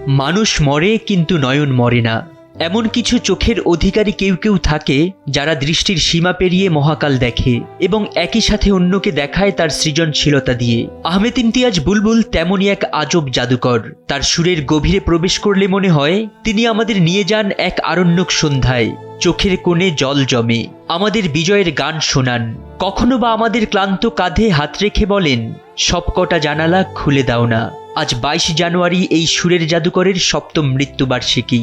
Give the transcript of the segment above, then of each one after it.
মানুষ মরে কিন্তু নয়ন মরে না। এমন কিছু চোখের অধিকারী কেউ কেউ থাকে যারা দৃষ্টির সীমা পেরিয়ে মহাকাল দেখে এবং একই সাথে অন্যকে দেখায় তার সৃজনশীলতা দিয়ে। আহমেদ ইমতিয়াজ বুলবুল তেমনই এক আজব জাদুকর। তার সুরের গভীরে প্রবেশ করলে মনে হয় তিনি আমাদের নিয়ে যান এক আরণ্যক সন্ধ্যায়। চোখের কোণে জল জমে, আমাদের বিজয়ের গান শোনান, কখনো বা আমাদের ক্লান্ত কাঁধে হাত রেখে বলেন, সবকটা জানালা খুলে দাও না। আজ 22 জানুয়ারি এই সুরের জাদুকরের 7ম মৃত্যুবার্ষিকী।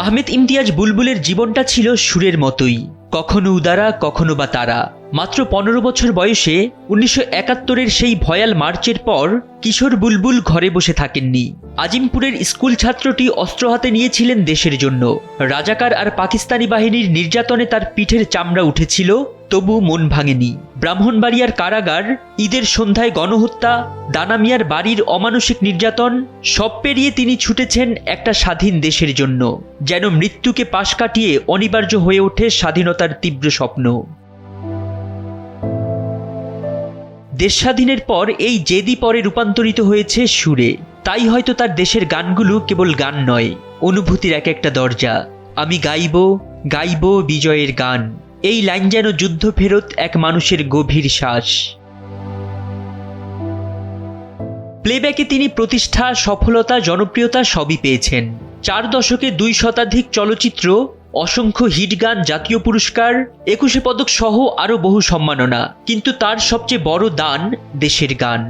আহমেদ ইমতিয়াজ বুলবুলের জীবনটা ছিল সুরের মতোই, কখনো উদারা কখনো বা তারা। মাত্র 15 বছর বয়সে 1971-এর সেই ভয়াল মার্চের পর কিশোর বুলবুল ঘরে বসে থাকেননি। আজিমপুরের স্কুল ছাত্রটি অস্ত্র হাতে নিয়েছিলেন দেশের জন্য। রাজাকার আর পাকিস্তানি বাহিনীর নির্যাতনে তার পিঠের চামড়া উঠেছিল, তবু মন ভাঙেনি। ব্রাহ্মণবাড়িয়ার কারাগার, ঈদের সন্ধ্যায় গণহত্যা, দানা মিয়ার বাড়ির অমানসিক নির্যাতন সব পেরিয়ে তিনি ছুটেছেন একটা স্বাধীন দেশের জন্য। যেন মৃত্যুকে পাশ কাটিয়ে অনিবার্য হয়ে ওঠে স্বাধীনতার তীব্র স্বপ্ন। দেশ স্বাধীনের পর এই জেদি পরে রূপান্তরিত হয়েছে সুরে। তাই হয়তো তার দেশের গানগুলো কেবল গান নয়, অনুভূতির এক একটা দরজা। আমি গাইব গাইব বিজয়ের গান, এই লাইন যেন যুদ্ধ ফেরত এক মানুষের গভীর শ্বাস। প্লেব্যাকে তিনি প্রতিষ্ঠা, সফলতা, জনপ্রিয়তা সবই পেয়েছেন। 4 দশকে 2 শতাধিক চলচ্চিত্র, অসংখ্য হিট গান, জাতীয় পুরস্কার, 21 পদক সহ আরও বহু সম্মাননা। কিন্তু তার সবচেয়ে বড় দান দেশের গান।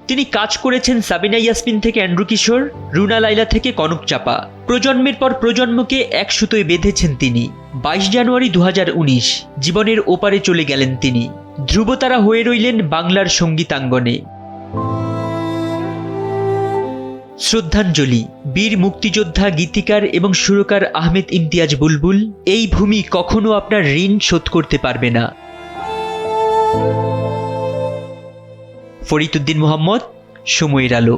তিনি কাজ করেছেন সাবিনা ইয়াসমিন থেকে অ্যান্ড্রু কিশোর, রুনা লায়লা থেকে কনক চাপা। প্রজন্মের পর প্রজন্মকে এক সুতোয় বেঁধেছেন তিনি। 22 জানুয়ারি 2019 জীবনের ওপারে চলে গেলেন তিনি। ধ্রুবতারা হয়ে রইলেন বাংলার সঙ্গীতাঙ্গনে। শ্রদ্ধাঞ্জলি বীর মুক্তিযোদ্ধা, গীতিকার এবং সুরকার আহমেদ ইমতিয়াজ বুলবুল। এই ভূমি কখনো আপনার ঋণ শোধ করতে পারবে না। ফরিদ উদ্দিন মোহাম্মদ, সময়ের আলো।